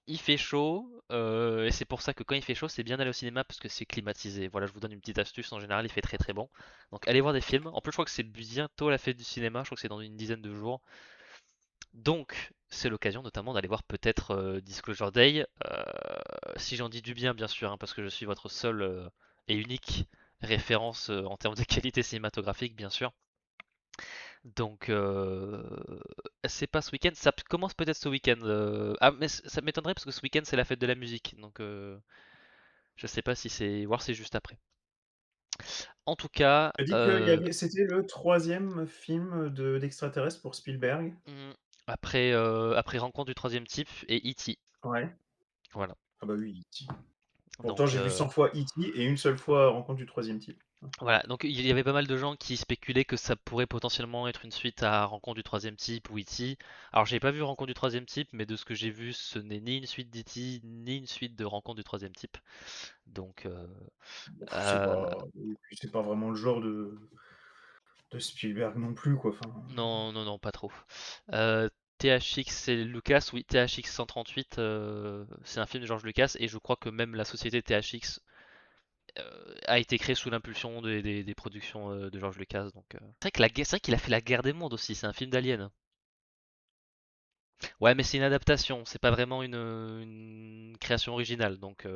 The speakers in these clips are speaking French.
il fait chaud, et c'est pour ça que quand il fait chaud, c'est bien d'aller au cinéma parce que c'est climatisé. Voilà, je vous donne une petite astuce. En général, il fait très très bon. Donc allez voir des films. En plus, je crois que c'est bientôt la fête du cinéma. Je crois que c'est dans une dizaine de jours. Donc, c'est l'occasion notamment d'aller voir peut-être Disclosure Day. Si j'en dis du bien, bien sûr, hein, parce que je suis votre seule et unique référence en termes de qualité cinématographique, bien sûr. Donc, c'est pas ce week-end, ça commence peut-être ce week-end. Ah, mais ça m'étonnerait parce que ce week-end c'est la fête de la musique, donc je sais pas si c'est, voir c'est juste après. En tout cas, Tu as dit c'était le troisième film d'extraterrestres pour Spielberg? hmm, après Rencontre du troisième type et E.T. Ouais. Voilà. Ah bah oui, E.T. Pourtant, Donc, j'ai vu 100 fois E.T. et une seule fois Rencontre du troisième type. voilà, donc il y avait pas mal de gens qui spéculaient que ça pourrait potentiellement être une suite à Rencontre du troisième type ou E.T. Alors j'ai pas vu Rencontre du troisième type, mais de ce que j'ai vu, ce n'est ni une suite d'E.T. ni une suite de Rencontre du troisième type. Donc Bon, euh, c'est pas vraiment le genre de Spielberg non plus, quoi. Enfin, non, non, non, pas trop. Euh, THX c'est Lucas, oui, THX 138, c'est un film de George Lucas et je crois que même la société THX a été créée sous l'impulsion des productions de George Lucas. Donc, c'est vrai qu'il a fait La Guerre des Mondes aussi, c'est un film d'Alien. Ouais, mais c'est une adaptation, c'est pas vraiment une création originale, donc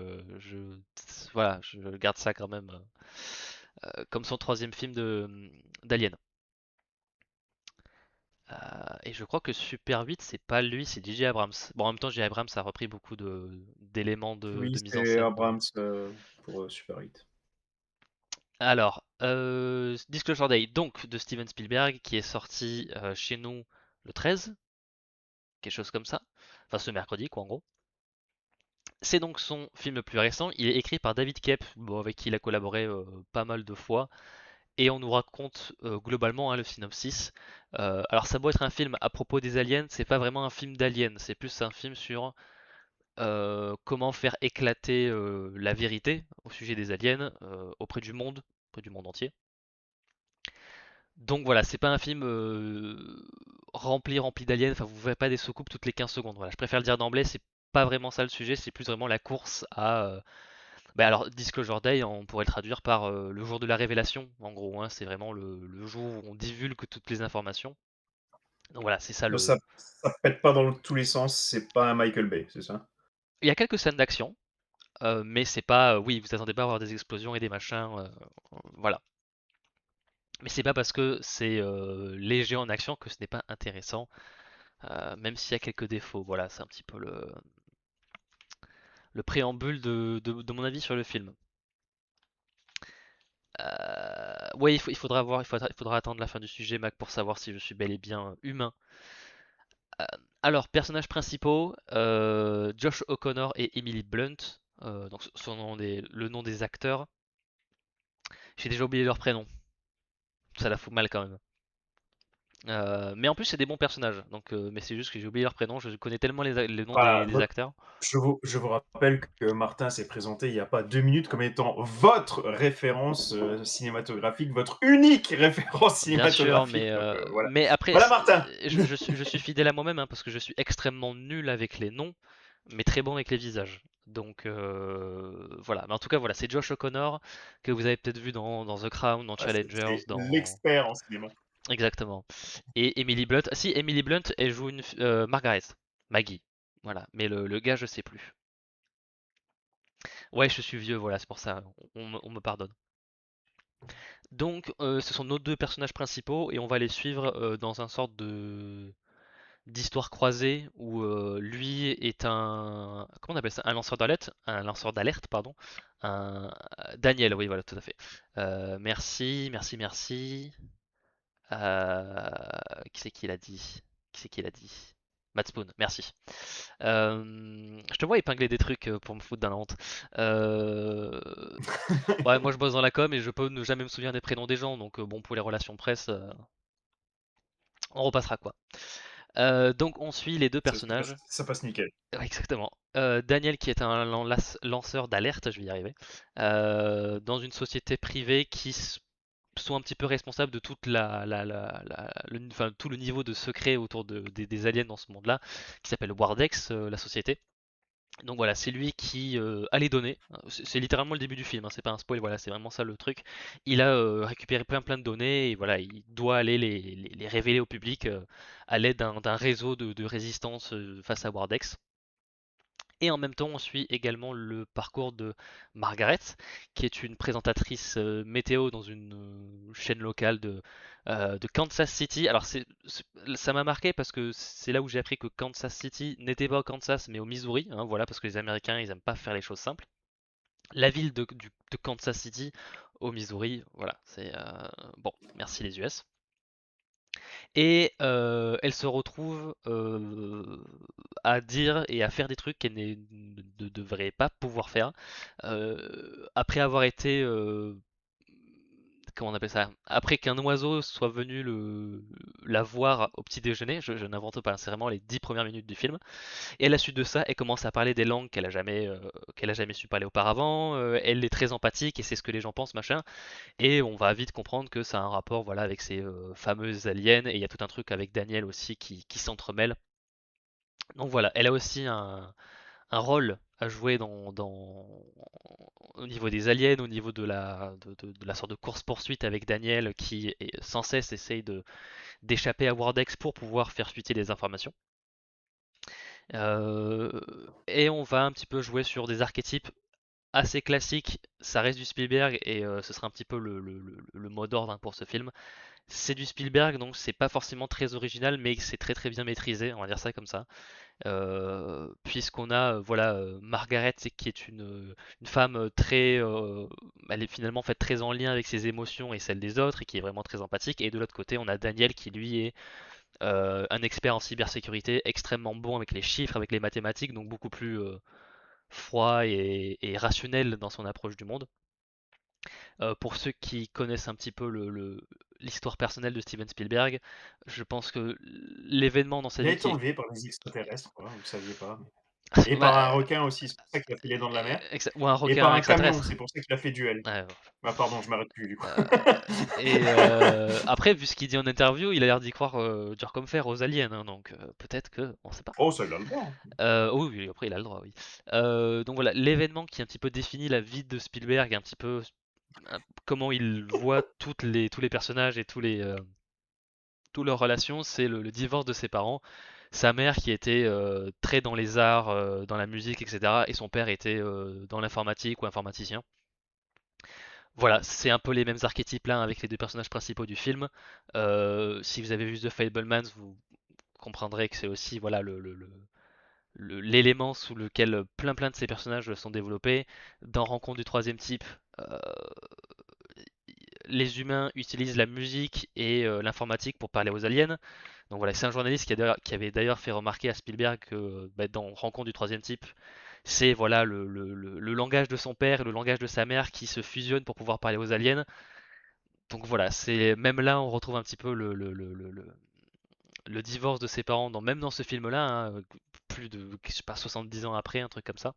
voilà, je garde ça quand même comme son troisième film d'Alien. Et je crois que Super 8, c'est pas lui, c'est J.J. Abrams. Bon, en même temps, J.J. Abrams a repris beaucoup d'éléments oui, de mise en c'est scène. Abrams pour Super 8. Alors, Disclosure Day, donc de Steven Spielberg, qui est sorti chez nous le 13, quelque chose comme ça. Enfin, ce mercredi, quoi, en gros. C'est donc son film le plus récent. Il est écrit par David Koepp, bon, avec qui il a collaboré pas mal de fois. Et on nous raconte globalement, hein, le synopsis. Alors, ça doit être un film à propos des aliens, c'est pas vraiment un film d'aliens, c'est plus un film sur comment faire éclater la vérité au sujet des aliens auprès du monde entier. Donc voilà, c'est pas un film rempli d'aliens, enfin vous ne verrez pas des soucoupes toutes les 15 secondes. Voilà, je préfère le dire d'emblée, c'est pas vraiment ça le sujet, c'est plus vraiment la course à... bah alors Disclosure Day, on pourrait le traduire par le jour de la révélation, en gros, hein, c'est vraiment le jour où on divulgue toutes les informations. Donc voilà, c'est ça Donc le... ça pète pas dans tous les sens, c'est pas un Michael Bay, c'est ça? Il y a quelques scènes d'action, mais c'est pas... oui, vous attendez pas à avoir des explosions et des machins, voilà. Mais c'est pas parce que c'est léger en action que ce n'est pas intéressant, même s'il y a quelques défauts. Voilà, c'est un petit peu le préambule de mon avis sur le film. Ouais, il faudra attendre la fin du sujet, Mac, pour savoir si je suis bel et bien humain. Euh, alors, personnages principaux, Josh O'Connor et Emily Blunt, donc le nom des acteurs. J'ai déjà oublié leur prénom, ça la fout mal quand même. Mais en plus, c'est des bons personnages, donc, mais c'est juste que j'ai oublié leur prénom, je connais tellement les noms Voilà, des acteurs. je vous rappelle que Martin s'est présenté il y a pas 2 minutes comme étant votre référence cinématographique, votre unique référence Bien sûr, cinématographique. Donc voilà. mais après, Voilà Martin. je suis fidèle à moi-même, hein, parce que je suis extrêmement nul avec les noms, mais très bon avec les visages. Donc voilà. Mais en tout cas, voilà, c'est Josh O'Connor que vous avez peut-être vu dans The Crown, dans Ouais, Challengers, c'est dans l'expert en cinéma. exactement. Et Emily Blunt. Ah si, Emily Blunt, elle joue Margaret, Maggie. Voilà. Mais le gars, je sais plus. Ouais, je suis vieux, voilà, c'est pour ça. On me pardonne. Donc, ce sont nos deux personnages principaux et on va les suivre dans un sorte de d'histoire croisée où lui est un, comment on appelle ça, un lanceur d'alerte, pardon, un Daniel, oui, voilà, tout à fait. Merci. Euh, qui c'est qui l'a dit? Qui c'est qui l'a dit? Matt Spoon, merci. Je te vois épingler des trucs pour me foutre dans la honte. Euh, Ouais, moi je bosse dans la com et je peux ne jamais me souvenir des prénoms des gens, donc bon, pour les relations presse, on repassera quoi. Donc on suit les deux personnages. Ça passe nickel. Ouais, exactement. Daniel qui est un lanceur d'alerte, je vais y arriver, dans une société privée sont un petit peu responsables de toute enfin, tout le niveau de secret autour des aliens dans ce monde-là, qui s'appelle Wardex, la société. Donc voilà, c'est lui qui a les données. C'est littéralement le début du film, hein, c'est pas un spoil, voilà, c'est vraiment ça le truc. Il a récupéré plein de données et voilà, il doit aller les révéler au public à l'aide d'un réseau de résistance face à Wardex. Et en même temps, on suit également le parcours de Margaret, qui est une présentatrice météo dans une chaîne locale de Kansas City. Alors ça m'a marqué parce que c'est là où j'ai appris que Kansas City n'était pas au Kansas mais au Missouri, hein, voilà, parce que les Américains ils aiment pas faire les choses simples. La ville de Kansas City au Missouri, voilà, c'est bon, merci les US. Et elle se retrouve à dire et à faire des trucs qu'elle ne devrait pas pouvoir faire. Après avoir été, comment on appelle ça? Après qu'un oiseau soit venu la voir au petit déjeuner, je n'invente pas, c'est vraiment les 10 premières minutes du film. Et à la suite de ça, elle commence à parler des langues qu'elle a jamais su parler auparavant. Elle est très empathique et c'est ce que les gens pensent, machin. Et on va vite comprendre que ça a un rapport voilà, avec ces fameuses aliens. Et il y a tout un truc avec Daniel aussi qui s'entremêle. Donc voilà, elle a aussi un rôle à jouer au niveau des aliens, au niveau de la sorte de course-poursuite avec Daniel qui sans cesse essaye d'échapper à Wardex pour pouvoir faire fuiter les informations. Euh, et on va un petit peu jouer sur des archétypes assez classiques. Ça reste du Spielberg et ce sera un petit peu le mot d'ordre hein, pour ce film. C'est du Spielberg, donc c'est pas forcément très original, mais c'est très bien maîtrisé, on va dire ça comme ça. Puisqu'on a voilà Margaret qui est une femme très, elle est finalement en fait très en lien avec ses émotions et celles des autres et qui est vraiment très empathique. Et de l'autre côté, on a Daniel qui lui est un expert en cybersécurité, extrêmement bon avec les chiffres, avec les mathématiques, donc beaucoup plus froid et rationnel dans son approche du monde. Pour ceux qui connaissent un petit peu l'histoire personnelle de Steven Spielberg, je pense que l'événement dans sa Il a vie été qui est... enlevé par les extraterrestres, quoi, vous ne saviez pas. Et par un Bah, requin aussi, c'est pour ça qu'il a fait les dents de la mer. ou un Et par requin un camion, extraterrestre. c'est pour ça qu'il a fait duel. Ouais, Ah pardon, je m'arrête plus du coup. euh, et après, vu ce qu'il dit en interview, il a l'air d'y croire dur comme fer aux aliens, hein, donc peut-être que, on sait pas. Oh, ça il a le droit. Oui, après il a le droit, oui. Donc voilà, l'événement qui un petit peu définit la vie de Spielberg, un petit peu comment il voit tous les personnages et toutes leurs relations, c'est le divorce de ses parents. Sa mère qui était très dans les arts, dans la musique, etc. Et son père était dans l'informatique ou informaticien. Voilà, c'est un peu les mêmes archétypes là avec les deux personnages principaux du film. Si vous avez vu The Fabelmans, vous comprendrez que c'est aussi voilà l'élément sous lequel plein de ces personnages sont développés. Dans Rencontre du troisième type, euh, les humains utilisent la musique et l'informatique pour parler aux aliens. Donc voilà, c'est un journaliste qui avait d'ailleurs fait remarquer à Spielberg que bah, dans Rencontre du troisième type, c'est voilà le langage de son père et le langage de sa mère qui se fusionnent pour pouvoir parler aux aliens. Donc voilà, c'est même là on retrouve un petit peu le divorce de ses parents, même dans ce film-là, hein, plus de je sais pas 70 ans après, un truc comme ça.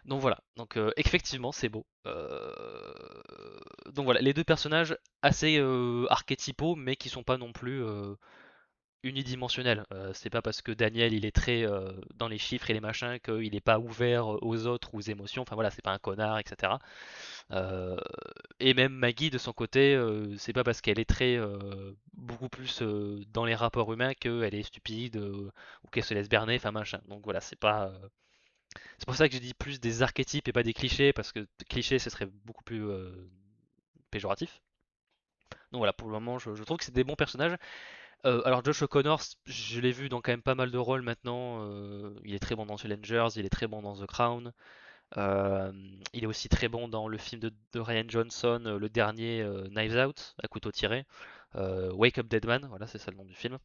Donc voilà, donc effectivement c'est beau. Donc voilà, les deux personnages assez archétypaux, mais qui sont pas non plus unidimensionnel. C'est pas parce que Daniel il est très dans les chiffres et les machins qu'il est pas ouvert aux autres ou aux émotions. Enfin voilà, c'est pas un connard, etc. Euh, et même Maggie de son côté, c'est pas parce qu'elle est très beaucoup plus dans les rapports humains qu'elle est stupide ou qu'elle se laisse berner, enfin machin. Donc voilà, c'est pour ça que j'ai dit plus des archétypes et pas des clichés parce que clichés ce serait beaucoup plus péjoratif. Donc voilà, pour le moment, je trouve que c'est des bons personnages. Alors Josh O'Connor, je l'ai vu dans quand même pas mal de rôles maintenant. Il est très bon dans Challengers, il est très bon dans The Crown. Euh, il est aussi très bon dans le film de Ryan Johnson, le dernier Knives Out, à couteau tiré. Wake Up Dead Man, voilà c'est ça le nom du film.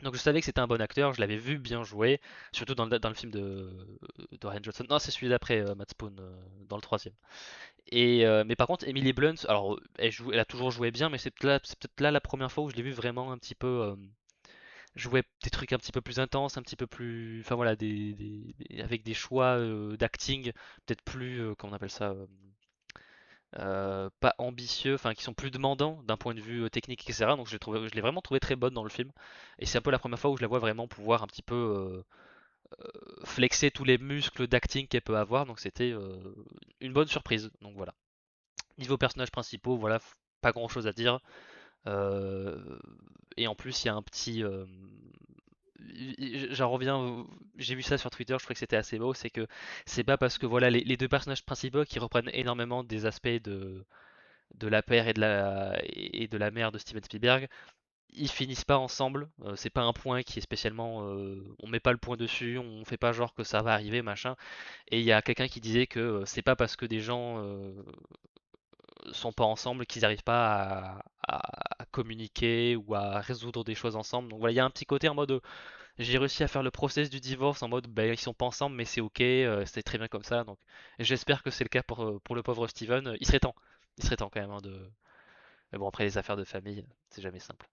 Donc je savais que c'était un bon acteur, je l'avais vu bien jouer, surtout dans le film de Ryan Johnson. Non, c'est celui d'après Matt Spoon, dans le troisième. Mais par contre, Emily Blunt, alors elle a toujours joué bien, mais c'est peut-être là la première fois où je l'ai vu vraiment un petit peu jouer des trucs un petit peu plus intenses, un petit peu plus, enfin voilà, avec des choix d'acting peut-être plus, comment on appelle ça, pas ambitieux, enfin qui sont plus demandants d'un point de vue technique, etc. Donc je l'ai vraiment trouvé très bonne dans le film. Et c'est un peu la première fois où je la vois vraiment pouvoir un petit peu flexer tous les muscles d'acting qu'elle peut avoir, donc c'était une bonne surprise. Donc voilà. Niveau personnages principaux, voilà, pas grand chose à dire. Euh, et en plus, il y a un petit. J'en reviens, j'ai vu ça sur Twitter, je trouvais que c'était assez beau, c'est que c'est pas parce que voilà les deux personnages principaux qui reprennent énormément des aspects de la père et de la mère de Steven Spielberg, ils finissent pas ensemble, c'est pas un point qui est spécialement, on met pas le point dessus, on fait pas genre que ça va arriver, machin, et il y a quelqu'un qui disait que c'est pas parce que des gens sont pas ensemble qu'ils n'arrivent pas à communiquer ou à résoudre des choses ensemble. Donc voilà, il y a un petit côté en mode j'ai réussi à faire le process du divorce en mode bah, ils sont pas ensemble mais c'est ok, c'est très bien comme ça. Donc j'espère que c'est le cas pour le pauvre Steven. Il serait temps. Il serait temps quand même hein, de. Mais bon après les affaires de famille, c'est jamais simple.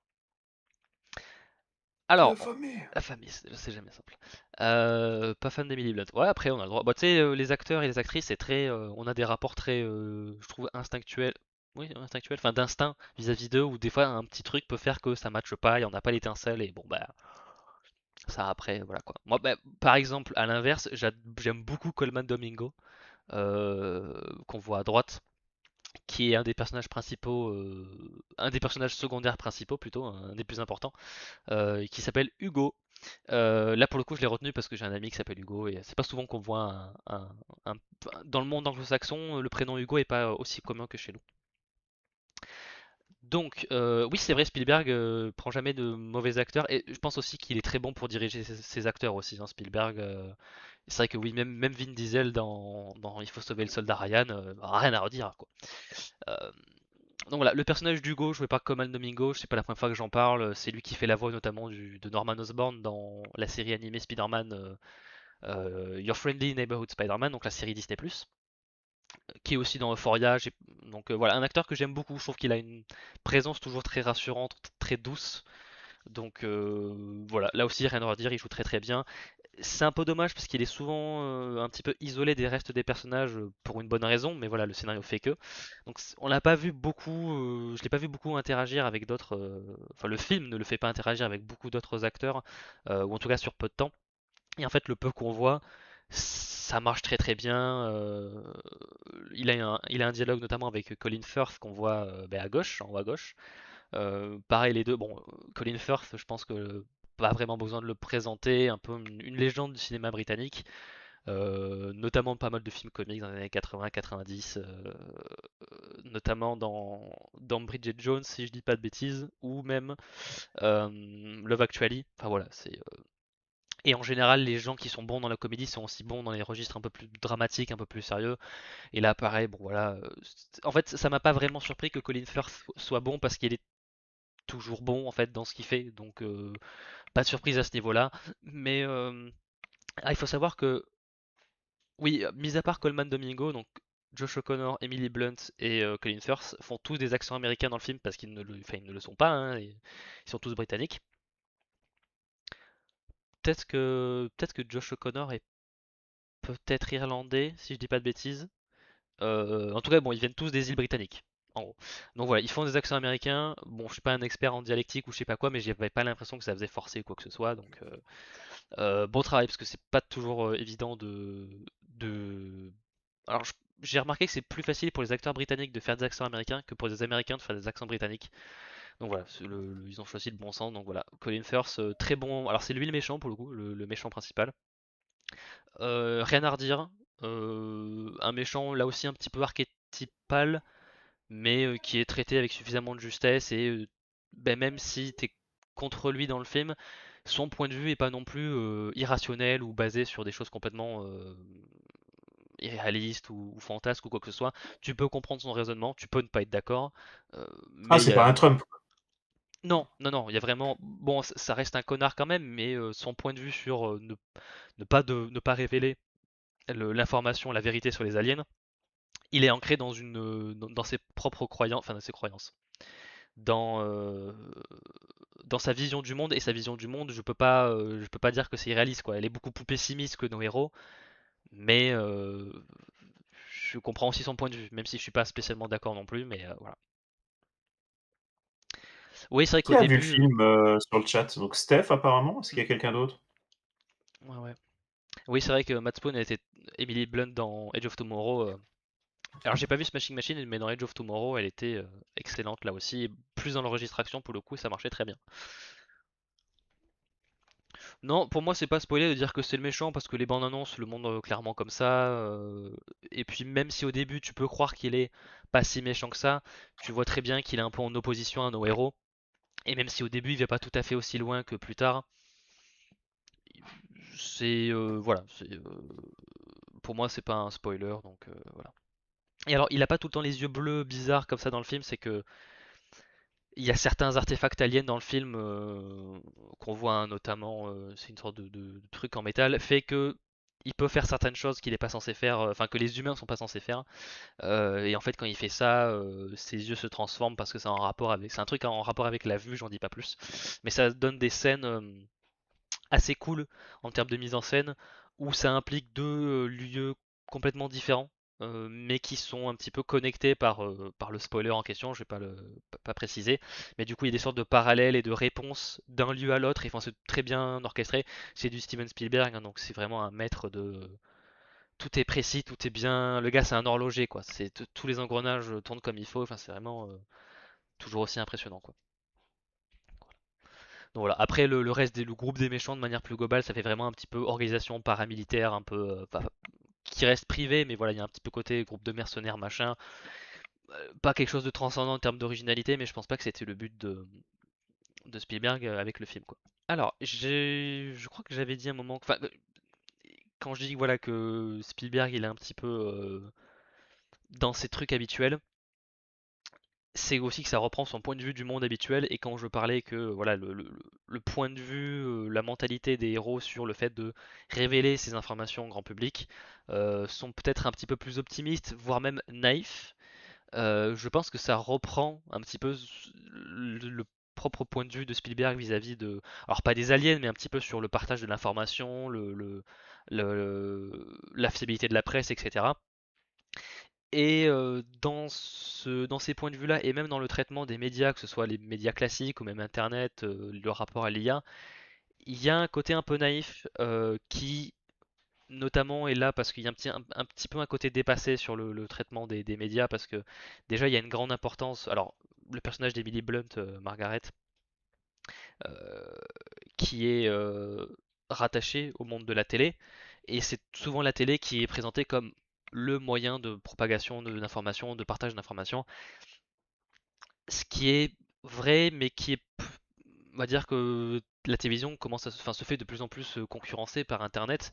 La Alors, famille. la famille, c'est jamais simple. Pas fan d'Emily Blunt. Ouais, après, on a le droit. Bah, tu sais, les acteurs et les actrices, c'est très. On a des rapports très, je trouve, instinctuels. Oui, instinctuels, enfin d'instinct vis-à-vis d'eux, où des fois un petit truc peut faire que ça matche pas, il n'y en a pas l'étincelle, et bon, bah, ça après, voilà quoi. Moi, bah, par exemple, à l'inverse, j'aime beaucoup Coleman Domingo, qu'on voit à droite, qui est un des personnages principaux, un des personnages secondaires principaux plutôt, un des plus importants, qui s'appelle Hugo. Là pour le coup je l'ai retenu parce que j'ai un ami qui s'appelle Hugo et c'est pas souvent qu'on voit un- dans le monde anglo-saxon le prénom Hugo est pas aussi commun que chez nous. Donc oui c'est vrai Spielberg prend jamais de mauvais acteurs et je pense aussi qu'il est très bon pour diriger ses acteurs aussi hein, Spielberg. C'est vrai que oui même Vin Diesel dans Il faut sauver le soldat Ryan rien à redire quoi. Euh, donc voilà le personnage d'Hugo joué par Comal Domingo, je sais pas la première fois que j'en parle, c'est lui qui fait la voix notamment de Norman Osborn dans la série animée Spider-Man Your Friendly Neighborhood Spider-Man, donc la série Disney+, qui est aussi dans Euphoria. Donc voilà, un acteur que j'aime beaucoup. Je trouve qu'il a une présence toujours très rassurante, très douce. Donc voilà, là aussi rien à redire, il joue très très bien. C'est un peu dommage parce qu'il est souvent un petit peu isolé des restes des personnages pour une bonne raison, mais voilà, le scénario fait que. Donc on l'a pas vu beaucoup, je l'ai pas vu beaucoup interagir avec d'autres. Enfin, le film ne le fait pas interagir avec beaucoup d'autres acteurs, ou en tout cas sur peu de temps. Et en fait, le peu qu'on voit, ça marche très très bien. Il a un dialogue notamment avec Colin Firth qu'on voit ben, à gauche, en haut à gauche. Pareil les deux. Bon, Colin Firth, je pense que pas vraiment besoin de le présenter, un peu une légende du cinéma britannique, notamment pas mal de films comiques dans les années 80-90, notamment dans Bridget Jones, si je dis pas de bêtises, ou même Love Actually. Enfin voilà, c'est et en général, les gens qui sont bons dans la comédie sont aussi bons dans les registres un peu plus dramatiques, un peu plus sérieux. Et là, pareil, bon voilà. En fait, ça m'a pas vraiment surpris que Colin Firth soit bon parce qu'il est toujours bon en fait dans ce qu'il fait. Donc pas de surprise à ce niveau-là. Mais il faut savoir que oui, mis à part Coleman Domingo, donc Josh O'Connor, Emily Blunt et Colin Firth font tous des accents américains dans le film parce qu'ils ne le, enfin, ils ne le sont pas. Hein, ils sont tous britanniques. Peut-être que Josh O'Connor est peut-être irlandais, si je dis pas de bêtises. En tout cas, bon, ils viennent tous des îles britanniques, en gros. Donc voilà, ils font des accents américains. Bon, je suis pas un expert en dialectique ou je sais pas quoi, mais j'avais pas l'impression que ça faisait forcer ou quoi que ce soit. Donc bon travail parce que c'est pas toujours évident de. Alors j'ai remarqué que c'est plus facile pour les acteurs britanniques de faire des accents américains que pour les Américains de faire des accents britanniques. Donc voilà, ils ont choisi le bon sens. Donc voilà, Colin Firth, très bon. Alors c'est lui le méchant pour le coup, le méchant principal. Rien à redire. Un méchant là aussi un petit peu archétypal, mais qui est traité avec suffisamment de justesse et ben, même si t'es contre lui dans le film, son point de vue est pas non plus irrationnel ou basé sur des choses complètement irréalistes ou fantasques ou quoi que ce soit. Tu peux comprendre son raisonnement, tu peux ne pas être d'accord, Ah, mais il y c'est pas un a Trump. non, non, non, il y a vraiment bon, ça reste un connard quand même, mais son point de vue sur ne pas révéler l'information, la vérité sur les aliens, il est ancré dans ses propres croyances, enfin dans ses croyances, dans dans sa vision du monde et sa vision du monde, je peux pas dire que c'est irréaliste quoi. Elle est beaucoup plus pessimiste que nos héros, mais je comprends aussi son point de vue, même si je suis pas spécialement d'accord non plus, mais voilà. Oui, c'est vrai qu'au Qui a vu le début, film sur le chat? Donc Steph apparemment. Est-ce qu'il y a quelqu'un d'autre? ouais, ouais. Oui, c'est vrai que Matt Stone a été Emily Blunt dans Edge of Tomorrow. Alors j'ai pas vu Smashing Machine, mais dans Edge of Tomorrow, elle était excellente là aussi. Et plus dans l'enregistration pour le coup, ça marchait très bien. Non, pour moi c'est pas spoilé de dire que c'est le méchant parce que les bandes annonces le montrent clairement comme ça. Et puis même si au début tu peux croire qu'il est pas si méchant que ça, tu vois très bien qu'il est un peu en opposition à nos héros. Et même si au début il va pas tout à fait aussi loin que plus tard, c'est voilà, pour moi c'est pas un spoiler donc voilà. Et alors il a pas tout le temps les yeux bleus bizarres comme ça dans le film, c'est que il y a certains artefacts aliens dans le film qu'on voit hein, notamment, c'est une sorte de truc en métal, fait que il peut faire certaines choses qu'il n'est pas censé faire, enfin que les humains sont pas censés faire. Et en fait, quand il fait ça, ses yeux se transforment parce que c'est en rapport avec, c'est un truc en rapport avec la vue, j'en dis pas plus. Mais ça donne des scènes assez cool en termes de mise en scène où ça implique deux lieux complètement différents. Mais qui sont un petit peu connectés par le spoiler en question, je vais pas préciser, mais du coup il y a des sortes de parallèles et de réponses d'un lieu à l'autre, et enfin, c'est très bien orchestré, c'est du Steven Spielberg, hein, donc c'est vraiment un maître de... Tout est précis, tout est bien, le gars c'est un horloger quoi, tous les engrenages tournent comme il faut, enfin c'est vraiment toujours aussi impressionnant quoi. Donc voilà. Après le reste le groupe des méchants de manière plus globale, ça fait vraiment un petit peu organisation paramilitaire, un peu qui reste privé, mais voilà, il y a un petit peu côté groupe de mercenaires machin. Pas quelque chose de transcendant en termes d'originalité, mais je pense pas que c'était le but de Spielberg avec le film quoi. Alors, je crois que j'avais dit un moment, enfin, quand je dis voilà que Spielberg il est un petit peu dans ses trucs habituels, c'est aussi que ça reprend son point de vue du monde habituel. Et quand je parlais que voilà le point de vue, la mentalité des héros sur le fait de révéler ces informations au grand public sont peut-être un petit peu plus optimistes, voire même naïfs. Je pense que ça reprend un petit peu le propre point de vue de Spielberg vis-à-vis de, alors pas des aliens, mais un petit peu sur le partage de l'information, la fiabilité de la presse, etc. Et dans ces points de vue-là, et même dans le traitement des médias, que ce soit les médias classiques ou même Internet, le rapport à l'IA, il y a un côté un peu naïf qui, notamment, est là parce qu'il y a un petit peu un côté dépassé sur le traitement des médias, parce que déjà, il y a une grande importance. Alors, le personnage d'Emily Blunt, Margaret, euh, qui est rattaché au monde de la télé, et c'est souvent la télé qui est présentée comme le moyen de propagation d'informations, de partage d'informations. Ce qui est vrai, mais qui est, on va dire que la télévision commence enfin, se fait de plus en plus concurrencer par Internet,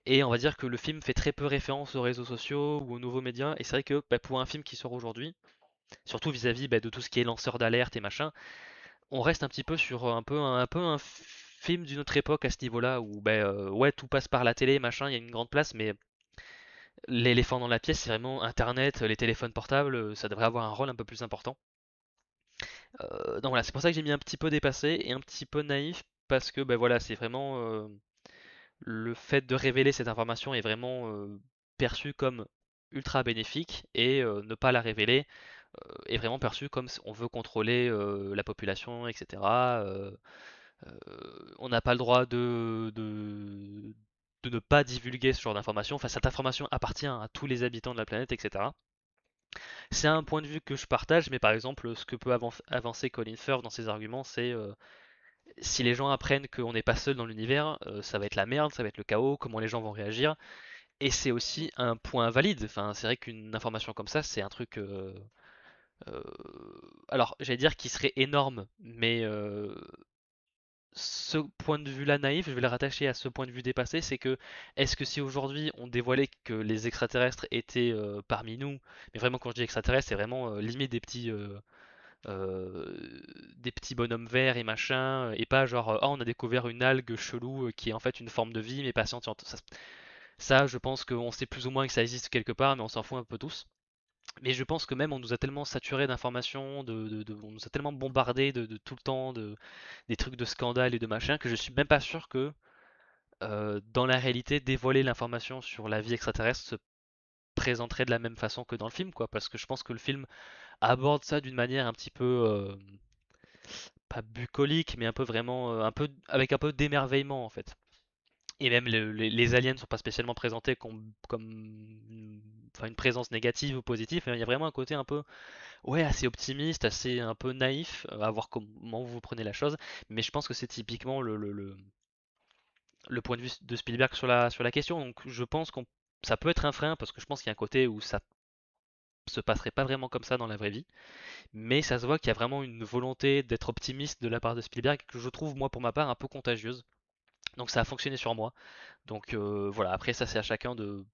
et on va dire que le film fait très peu référence aux réseaux sociaux ou aux nouveaux médias, et c'est vrai que bah, pour un film qui sort aujourd'hui, surtout vis-à-vis bah, de tout ce qui est lanceur d'alerte et machin, on reste un petit peu sur un peu un film d'une autre époque à ce niveau-là, où bah, ouais, tout passe par la télé, machin, il y a une grande place, mais l'éléphant dans la pièce, c'est vraiment Internet, les téléphones portables, ça devrait avoir un rôle un peu plus important. Donc voilà, c'est pour ça que j'ai mis un petit peu dépassé et un petit peu naïf, parce que ben voilà, c'est vraiment le fait de révéler cette information est vraiment perçu comme ultra bénéfique, et ne pas la révéler est vraiment perçu comme si on veut contrôler la population, etc. On n'a pas le droit de ne pas divulguer ce genre d'information. Enfin, cette information appartient à tous les habitants de la planète, etc. C'est un point de vue que je partage, mais par exemple, ce que peut avancer Colin Firth dans ses arguments, c'est si les gens apprennent qu'on n'est pas seul dans l'univers, ça va être la merde, ça va être le chaos, comment les gens vont réagir. Et c'est aussi un point valide. Enfin, c'est vrai qu'une information comme ça, c'est un truc. Euh, alors, j'allais dire qui serait énorme, mais ce point de vue-là naïf, je vais le rattacher à ce point de vue dépassé, c'est que est-ce que si aujourd'hui on dévoilait que les extraterrestres étaient parmi nous, mais vraiment quand je dis extraterrestres, c'est vraiment limite euh, des petits bonhommes verts et machin, et pas genre oh on a découvert une algue chelou qui est en fait une forme de vie mais pas sentiente. Ça, je pense qu'on sait plus ou moins que ça existe quelque part, mais on s'en fout un peu tous. Mais je pense que même on nous a tellement saturé d'informations, on nous a tellement bombardé de tout le temps des trucs de scandale et de machin, que je suis même pas sûr que dans la réalité dévoiler l'information sur la vie extraterrestre se présenterait de la même façon que dans le film, quoi. Parce que je pense que le film aborde ça d'une manière un petit peu pas bucolique, mais un peu vraiment un peu avec un peu d'émerveillement en fait. Et même les aliens sont pas spécialement présentés enfin, une présence négative ou positive. Il y a vraiment un côté un peu, ouais, assez optimiste, assez un peu naïf, à voir comment vous prenez la chose. Mais je pense que c'est typiquement le point de vue de Spielberg sur la question. Donc je pense qu'on ça peut être un frein parce que je pense qu'il y a un côté où ça se passerait pas vraiment comme ça dans la vraie vie, mais ça se voit qu'il y a vraiment une volonté d'être optimiste de la part de Spielberg que je trouve moi pour ma part un peu contagieuse. Donc ça a fonctionné sur moi. Donc voilà, après ça c'est à chacun de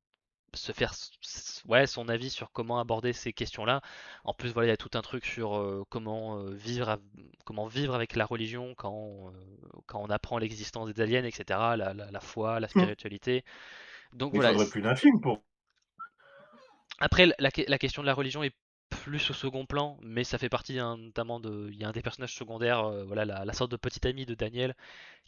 se faire ouais, son avis sur comment aborder ces questions-là. En plus voilà, il y a tout un truc sur comment vivre avec la religion quand on apprend l'existence des aliens, etc. La foi, la spiritualité. Donc Il voilà. faudrait plus d'un film pour. Après, la question de la religion est plus au second plan, mais ça fait partie notamment de. Il y a un des personnages secondaires, voilà, la sorte de petite amie de Daniel,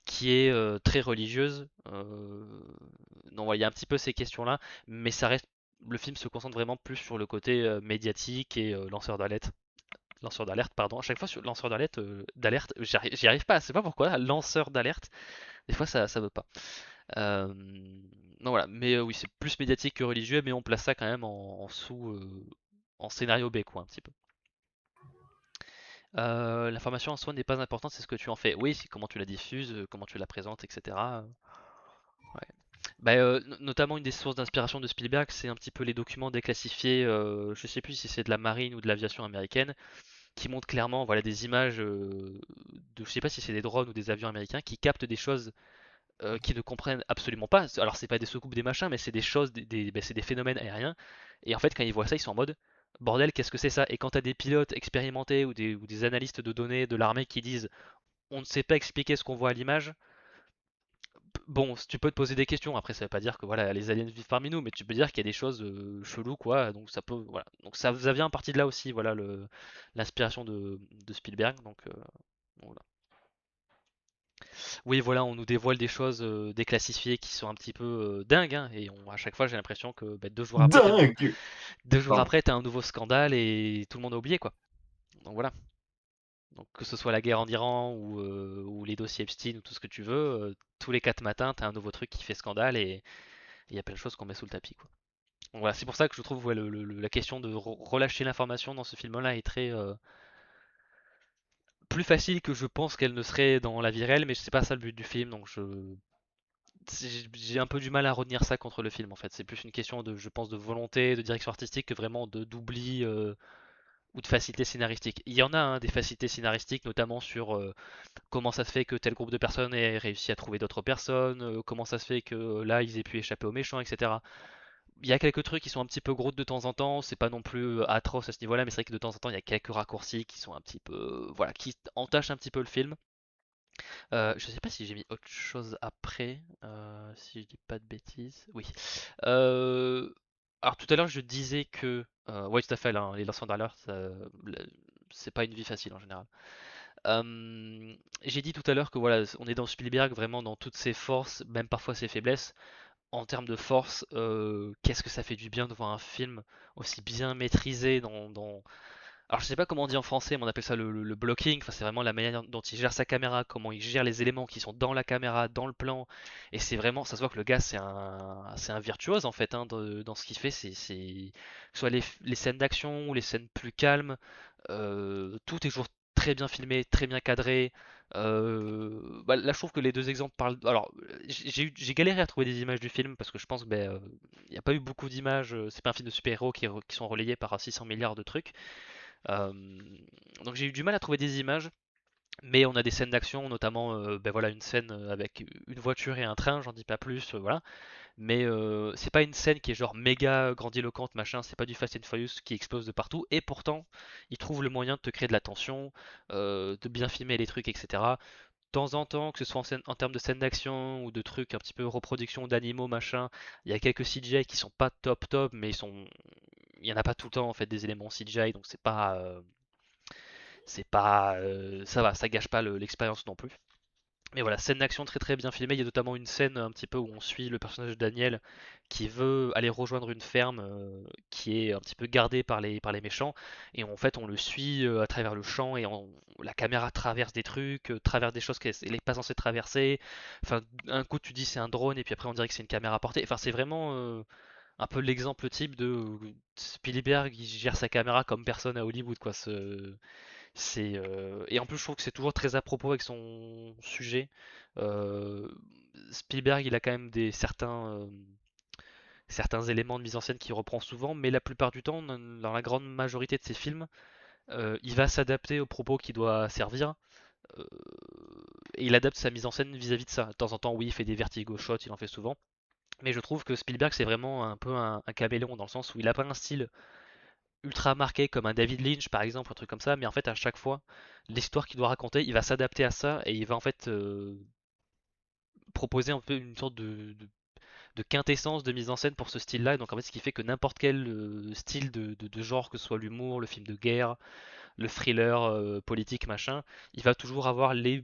qui est très religieuse. Donc voilà, il y a un petit peu ces questions-là, mais ça reste. Le film se concentre vraiment plus sur le côté médiatique et lanceur d'alerte. Lanceur d'alerte, pardon. À chaque fois sur lanceur d'alerte, j'y arrive pas. C'est pas pourquoi. Lanceur d'alerte. Des fois, ça veut pas. Euh, donc voilà, mais oui, c'est plus médiatique que religieux, mais on place ça quand même en scénario B, quoi, un petit peu. L'information en soi n'est pas importante, c'est ce que tu en fais. Oui, c'est comment tu la diffuses, comment tu la présentes, etc. Ouais. Bah, notamment une des sources d'inspiration de Spielberg, c'est un petit peu les documents déclassifiés, je sais plus si c'est de la marine ou de l'aviation américaine, qui montrent clairement, voilà, des images je sais pas si c'est des drones ou des avions américains, qui captent des choses qui ne comprennent absolument pas. Alors c'est pas des soucoupes, des machins, mais c'est des choses, c'est des phénomènes aériens. Et en fait, quand ils voient ça, ils sont en mode bordel, qu'est-ce que c'est ça? Et quand t'as des pilotes expérimentés ou des analystes de données de l'armée qui disent on ne sait pas expliquer ce qu'on voit à l'image, bon, tu peux te poser des questions. Après, ça veut pas dire que voilà, les aliens vivent parmi nous, mais tu peux dire qu'il y a des choses cheloues, quoi. Donc ça peut, voilà. Donc ça vient en partie de là aussi, voilà, l'inspiration de Spielberg. Donc, voilà. Oui, voilà, on nous dévoile des choses déclassifiées qui sont un petit peu dingues, hein, et à chaque fois j'ai l'impression que bah, 2 jours après, Dingue! 2 jours Pardon. après, t'as un nouveau scandale et tout le monde a oublié quoi. Donc voilà. Donc que ce soit la guerre en Iran ou les dossiers Epstein ou tout ce que tu veux, tous les 4 matins, t'as un nouveau truc qui fait scandale et il y a plein de choses qu'on met sous le tapis quoi. Donc voilà, c'est pour ça que je trouve ouais, la question de relâcher l'information dans ce film-là est très plus facile que je pense qu'elle ne serait dans la vie réelle, mais c'est pas ça le but du film, donc j'ai un peu du mal à retenir ça contre le film en fait. C'est plus une question de, je pense, de volonté, de direction artistique que vraiment de d'oubli ou de facilité scénaristique. Il y en a hein, des facilités scénaristiques, notamment sur comment ça se fait que tel groupe de personnes ait réussi à trouver d'autres personnes, comment ça se fait que là ils aient pu échapper aux méchants, etc. Il y a quelques trucs qui sont un petit peu gros de temps en temps, c'est pas non plus atroce à ce niveau-là, mais c'est vrai que de temps en temps il y a quelques raccourcis qui sont un petit peu, voilà, qui entachent un petit peu le film. Je sais pas si j'ai mis autre chose après, si je dis pas de bêtises. Oui. Euh, alors tout à l'heure je disais que, ouais tout à fait, là, les lanceurs d'alerte, c'est pas une vie facile en général. J'ai dit tout à l'heure que voilà, on est dans Spielberg vraiment dans toutes ses forces, même parfois ses faiblesses. En termes de force, qu'est-ce que ça fait du bien de voir un film aussi bien maîtrisé alors je sais pas comment on dit en français, mais on appelle ça le blocking. Enfin, c'est vraiment la manière dont il gère sa caméra, comment il gère les éléments qui sont dans la caméra, dans le plan. Et c'est vraiment, ça se voit que le gars c'est un virtuose en fait hein, dans ce qu'il fait. Soit les scènes d'action ou les scènes plus calmes, tout est toujours très bien filmé, très bien cadré. Bah, là, je trouve que les deux exemples parlent. Alors, j'ai galéré à trouver des images du film parce que je pense qu'il ben, n'y a pas eu beaucoup d'images. C'est pas un film de super-héros qui sont relayés par 600 milliards de trucs. Euh, donc j'ai eu du mal à trouver des images, mais on a des scènes d'action, notamment ben voilà, une scène avec une voiture et un train, j'en dis pas plus, voilà. Mais c'est pas une scène qui est genre méga grandiloquente, machin, c'est pas du Fast and Furious qui explose de partout, et pourtant, ils trouvent le moyen de te créer de la tension, de bien filmer les trucs, etc. De temps en temps, que ce soit en termes de scènes d'action ou de trucs un petit peu reproduction d'animaux, machin, il y a quelques CGI qui sont pas top top, mais il y en a pas tout le temps en fait des éléments CGI, donc c'est pas, ça va, ça gâche pas l'expérience non plus. Mais voilà, scène d'action très très bien filmée. Il y a notamment une scène un petit peu où on suit le personnage de Daniel qui veut aller rejoindre une ferme qui est un petit peu gardée par les méchants. Et en fait, on le suit à travers le champ et la caméra traverse des trucs, traverse des choses qu'elle n'est pas censée traverser. Enfin, un coup tu dis c'est un drone et puis après on dirait que c'est une caméra portée. Enfin, c'est vraiment un peu l'exemple type de Spielberg qui gère sa caméra comme personne à Hollywood, quoi. Et en plus, je trouve que c'est toujours très à propos avec son sujet. Euh, Spielberg, il a quand même certains éléments de mise en scène qu'il reprend souvent, mais la plupart du temps, dans la grande majorité de ses films, il va s'adapter aux propos qu'il doit servir. euh, et il adapte sa mise en scène vis-à-vis de ça. De temps en temps, oui, il fait des vertigo shots, il en fait souvent. Mais je trouve que Spielberg, c'est vraiment un peu un caméléon dans le sens où il a pas un style ultra marqué comme un David Lynch par exemple, un truc comme ça, mais en fait à chaque fois, l'histoire qu'il doit raconter, il va s'adapter à ça et il va en fait proposer un peu une sorte de quintessence de mise en scène pour ce style-là. Et donc en fait, ce qui fait que n'importe quel style de genre, que ce soit l'humour, le film de guerre, le thriller politique, machin, il va toujours avoir les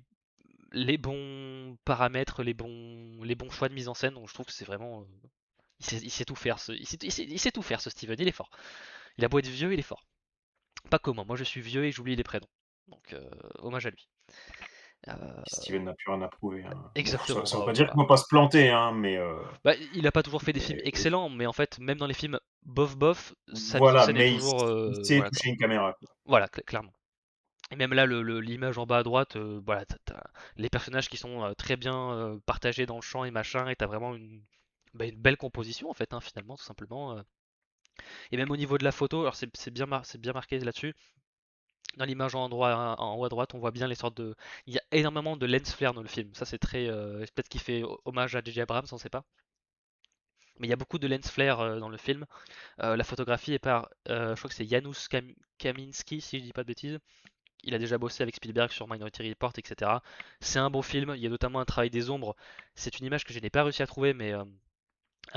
bons paramètres, les bons choix de mise en scène. Donc je trouve que c'est vraiment, il sait tout faire. Il sait tout faire, ce Steven. Il est fort. Il a beau être vieux, il est fort. Pas comment, moi je suis vieux et j'oublie les prénoms. Donc hommage à lui. Euh, Steven n'a plus rien à prouver, hein. Bon, ça exactement, ça veut bah pas dire voilà. qu'il va pas se planter, hein, mais Bah, il a pas toujours fait des films mais oui. excellents, mais en fait, même dans les films bof bof, sa mise en Voilà, scène est mais toujours il sait voilà quoi. toucher une caméra, quoi. Voilà, clairement. Et même là, l'image en bas à droite, voilà, t'as les personnages qui sont très bien partagés dans le champ et machin, et t'as vraiment une belle composition en fait, hein, finalement, tout simplement. Et même au niveau de la photo, alors c'est bien marqué là-dessus. Dans l'image en haut à droite, on voit bien les sortes de. Il y a énormément de lens flare dans le film. Ça, c'est très. Peut-être qu'il fait hommage à J.J. Abrams, on sait pas. Mais il y a beaucoup de lens flare dans le film. La photographie est par. Je crois que c'est Janusz Kaminski, si je dis pas de bêtises. Il a déjà bossé avec Spielberg sur Minority Report, etc. C'est un bon film. Il y a notamment un travail des ombres. C'est une image que je n'ai pas réussi à trouver, mais à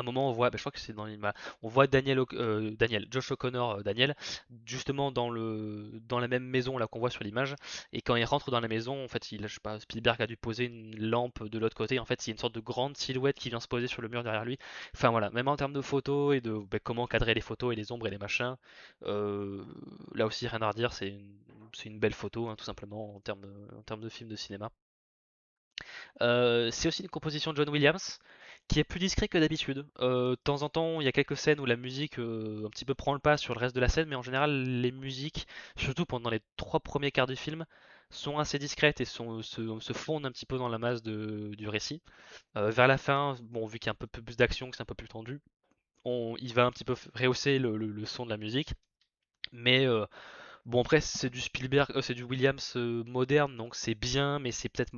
un moment, on voit, bah, je crois que c'est dans l'image, on voit Josh O'Connor, Daniel, justement dans la même maison là qu'on voit sur l'image. Et quand il rentre dans la maison, en fait, je sais pas, Spielberg a dû poser une lampe de l'autre côté. En fait, il y a une sorte de grande silhouette qui vient se poser sur le mur derrière lui. Enfin voilà, même en termes de photos et de bah, comment cadrer les photos et les ombres et les machins, euh, là aussi rien à redire. C'est une belle photo, hein, tout simplement en termes de film de cinéma. C'est aussi une composition de John Williams qui est plus discret que d'habitude. De temps en temps, il y a quelques scènes où la musique un petit peu prend le pas sur le reste de la scène, mais en général, les musiques, surtout pendant les 3 premiers quarts du film, sont assez discrètes et se fondent un petit peu dans la masse du récit. Vers la fin, bon, vu qu'il y a un peu plus d'action, que c'est un peu plus tendu, il va un petit peu rehausser le son de la musique. Mais bon, après, c'est du Spielberg, c'est du Williams moderne, donc c'est bien, mais c'est peut-être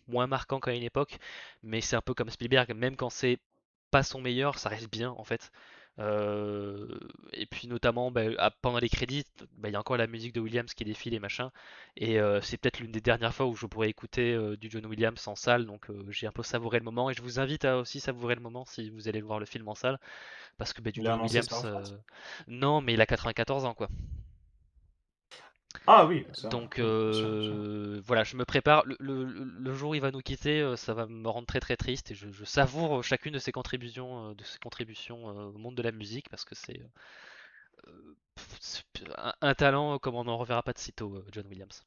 moins marquant qu'à une époque, mais c'est un peu comme Spielberg, même quand c'est pas son meilleur, ça reste bien en fait. Euh, et puis notamment bah, pendant les crédits, bah, il y a encore la musique de Williams qui défile et machin. Et c'est peut-être l'une des dernières fois où je pourrais écouter du John Williams en salle, donc j'ai un peu savouré le moment. Et je vous invite à aussi savourer le moment si vous allez voir le film en salle, parce que bah, du Il a John annoncé sa Williams, retraite? non, mais il a 94 ans quoi. Ah oui, ça, Donc oui, bien sûr, bien sûr. voilà, je me prépare. Le jour où il va nous quitter, ça va me rendre très très triste et je savoure chacune de ses contributions au monde de la musique parce que c'est un talent comme on n'en reverra pas de sitôt, John Williams.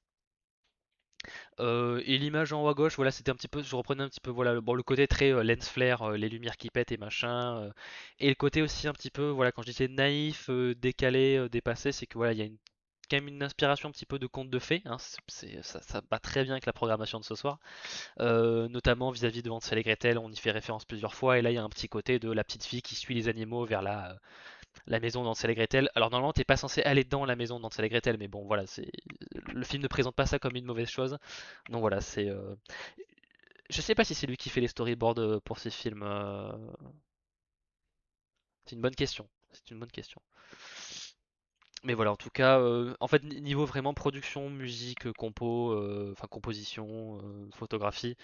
Et l'image en haut à gauche, voilà, c'était un petit peu, je reprenais un petit peu, voilà, bon, le côté très lens flare, les lumières qui pètent et machin, et le côté aussi un petit peu, voilà, quand je disais naïf, décalé, dépassé, c'est que voilà, il y a quand même une inspiration un petit peu de conte de fées, hein, ça va très bien avec la programmation de ce soir, notamment vis-à-vis de Hansel et Gretel, on y fait référence plusieurs fois, et là il y a un petit côté de la petite fille qui suit les animaux vers la maison d'Hansel et Gretel. Alors normalement t'es pas censé aller dans la maison d'Hansel et Gretel, mais bon voilà, le film ne présente pas ça comme une mauvaise chose. Donc voilà, je sais pas si c'est lui qui fait les storyboards pour ces films. C'est une bonne question. C'est une bonne question. Mais voilà, en tout cas, en fait, niveau vraiment production, musique, compo, enfin composition, photographie,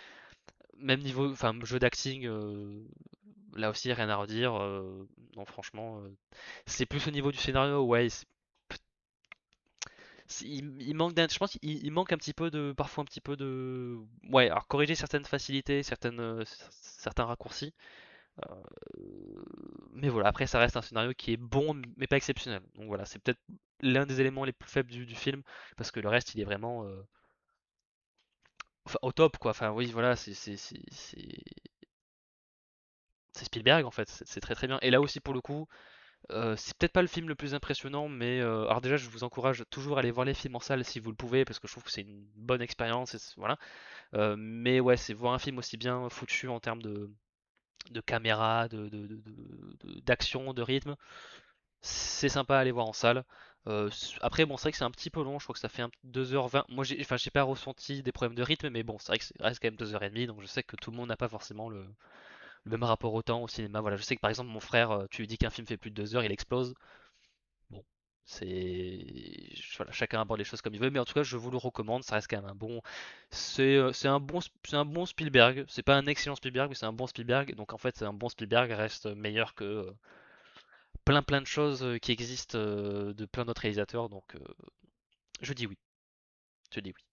même niveau, enfin jeu d'acting, là aussi rien à redire. Non, franchement, c'est plus au niveau du scénario, ouais. il manque je pense qu'il manque un petit peu de, parfois un petit peu de, ouais, alors corriger certaines facilités, certains raccourcis. Euh, mais voilà, après ça reste un scénario qui est bon, mais pas exceptionnel. Donc voilà, c'est peut-être l'un des éléments les plus faibles du film, parce que le reste il est vraiment, enfin, au top quoi. Enfin oui, voilà, c'est Spielberg en fait, c'est très très bien. Et là aussi pour le coup, c'est peut-être pas le film le plus impressionnant, mais alors déjà je vous encourage toujours à aller voir les films en salle si vous le pouvez, parce que je trouve que c'est une bonne expérience. Voilà. Mais ouais, c'est voir un film aussi bien foutu en termes de caméra, d'action, de rythme. C'est sympa à aller voir en salle. Après, bon, c'est vrai que c'est un petit peu long, je crois que ça fait 2h20. Moi, j'ai pas ressenti des problèmes de rythme, mais bon, c'est vrai que ça reste quand même 2h30, donc je sais que tout le monde n'a pas forcément le même rapport au temps au cinéma. Voilà, je sais que par exemple, mon frère, tu lui dis qu'un film fait plus de 2 heures, il explose. Bon, voilà, chacun aborde les choses comme il veut, mais en tout cas, je vous le recommande. Ça reste quand même un bon. C'est un bon Spielberg. C'est pas un excellent Spielberg, mais c'est un bon Spielberg. Donc en fait, un bon Spielberg reste meilleur que plein de choses qui existent de plein d'autres réalisateurs. Donc je dis oui. Je dis oui.